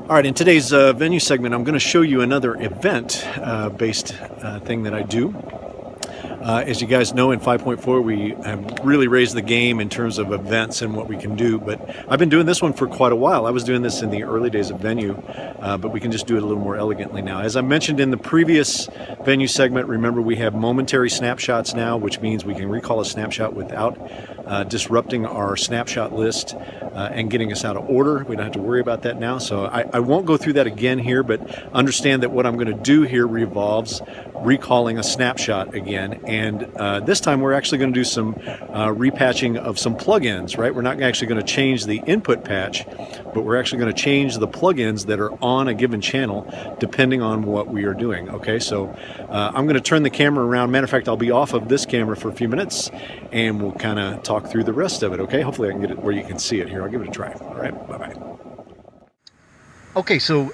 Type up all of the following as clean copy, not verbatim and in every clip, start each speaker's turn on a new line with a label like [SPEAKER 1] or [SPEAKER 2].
[SPEAKER 1] All right, in today's venue segment, I'm going to show you another event-based thing that I do. As you guys know, in 5.4, we have really raised the game in terms of events and what we can do, but I've been doing this one for quite a while. I was doing this in the early days of venue, but we can just do it a little more elegantly now. As I mentioned in the previous venue segment, remember we have momentary snapshots now, which means we can recall a snapshot without disrupting our snapshot list and getting us out of order. We don't have to worry about that now, so I won't go through that again here, but understand that what I'm going to do here revolves recalling a snapshot again. And this time we're actually going to do some repatching of some plugins, right? We're not actually going to change the input patch, but we're actually going to change the plugins that are on a given channel depending on what we are doing. Okay, so I'm going to turn the camera around. Matter of fact, I'll be off of this camera for a few minutes and we'll kind of talk through the rest of it. Okay, hopefully I can get it where you can see it here. I'll give it a try. All right, bye-bye. Okay, so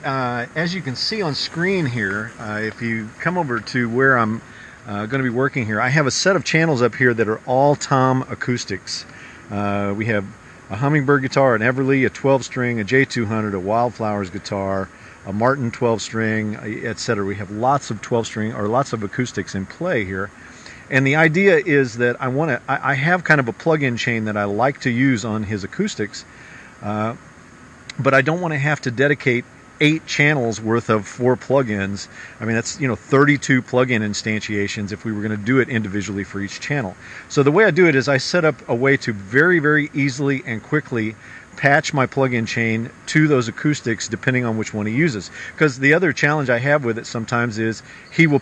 [SPEAKER 1] as you can see on screen here, if you come over to where I'm going to be working here, I have a set of channels up here that are all tom acoustics. We have a Hummingbird guitar, an Everly, a 12-string, a J200, a Wildflowers guitar, a Martin 12-string, etc. We have lots of 12-string or lots of acoustics in play here. And the idea is that I have kind of a plug-in chain that I like to use on his acoustics, but I don't want to have to dedicate 8 channels worth of 4 plugins. I mean, that's 32 plugin instantiations if we were going to do it individually for each channel. So the way I do it is I set up a way to very, very easily and quickly patch my plugin chain to those acoustics depending on which one he uses. Because the other challenge I have with it sometimes is he will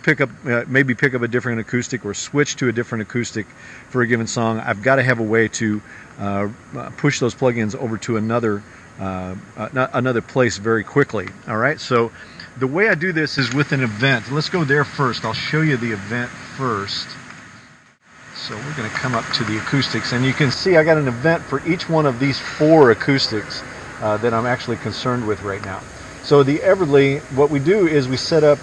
[SPEAKER 1] maybe pick up a different acoustic or switch to a different acoustic for a given song. I've got to have a way to push those plugins over to another place very quickly. All right, so the way I do this is with an event. Let's go there first. I'll show you the event first. So we're going to come up to the acoustics, and you can see I got an event for each one of these 4 acoustics that I'm actually concerned with right now. So the Everly, what we do is we set up,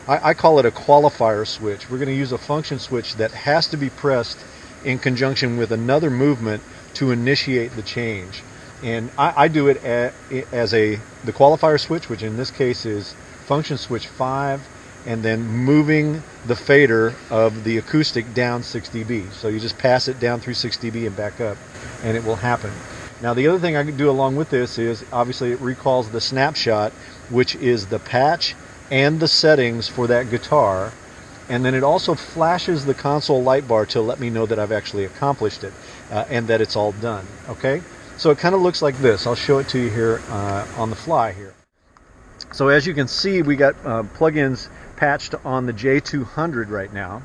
[SPEAKER 1] I call it a qualifier switch. We're going to use a function switch that has to be pressed in conjunction with another movement to initiate the change. And I do it as the qualifier switch, which in this case is function switch 5, and then moving the fader of the acoustic down 6 dB. So you just pass it down through 6 dB and back up, and it will happen. Now the other thing I can do along with this is obviously it recalls the snapshot, which is the patch and the settings for that guitar, and then it also flashes the console light bar to let me know that I've actually accomplished it and that it's all done. Okay, so it kind of looks like this. I'll show it to you here on the fly here. So as you can see, we got plugins patched on the J200 right now,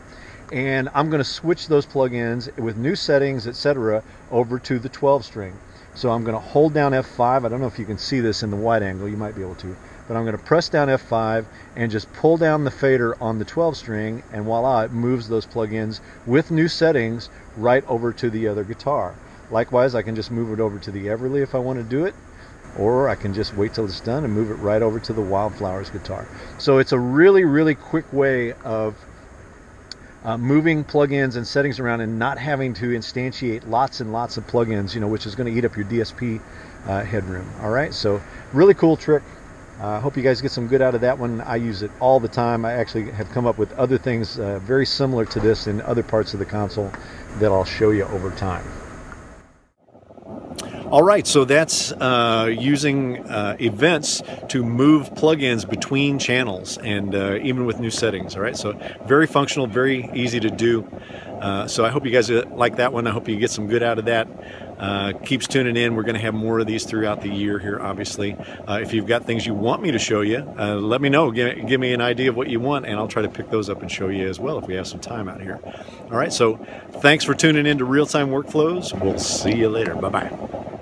[SPEAKER 1] and I'm going to switch those plugins with new settings, etc., over to the 12-string. So I'm going to hold down F5. I don't know if you can see this in the wide angle. You might be able to, but I'm going to press down F5 and just pull down the fader on the 12-string, and voila, it moves those plugins with new settings right over to the other guitar. Likewise, I can just move it over to the Everly if I want to do it, or I can just wait till it's done and move it right over to the Wildflowers guitar. So it's a really, really quick way of moving plugins and settings around and not having to instantiate lots and lots of plugins, which is going to eat up your DSP headroom. All right, so really cool trick. I hope you guys get some good out of that one. I use it all the time. I actually have come up with other things very similar to this in other parts of the console that I'll show you over time. All right, so that's using events to move plugins between channels and even with new settings. All right, so very functional, very easy to do. So I hope you guys like that one. I hope you get some good out of that. Keeps tuning in. We're going to have more of these throughout the year here, obviously. If you've got things you want me to show you, let me know. Give me an idea of what you want, and I'll try to pick those up and show you as well if we have some time out here. All right, so thanks for tuning in to Real Time Workflows. We'll see you later. Bye-bye.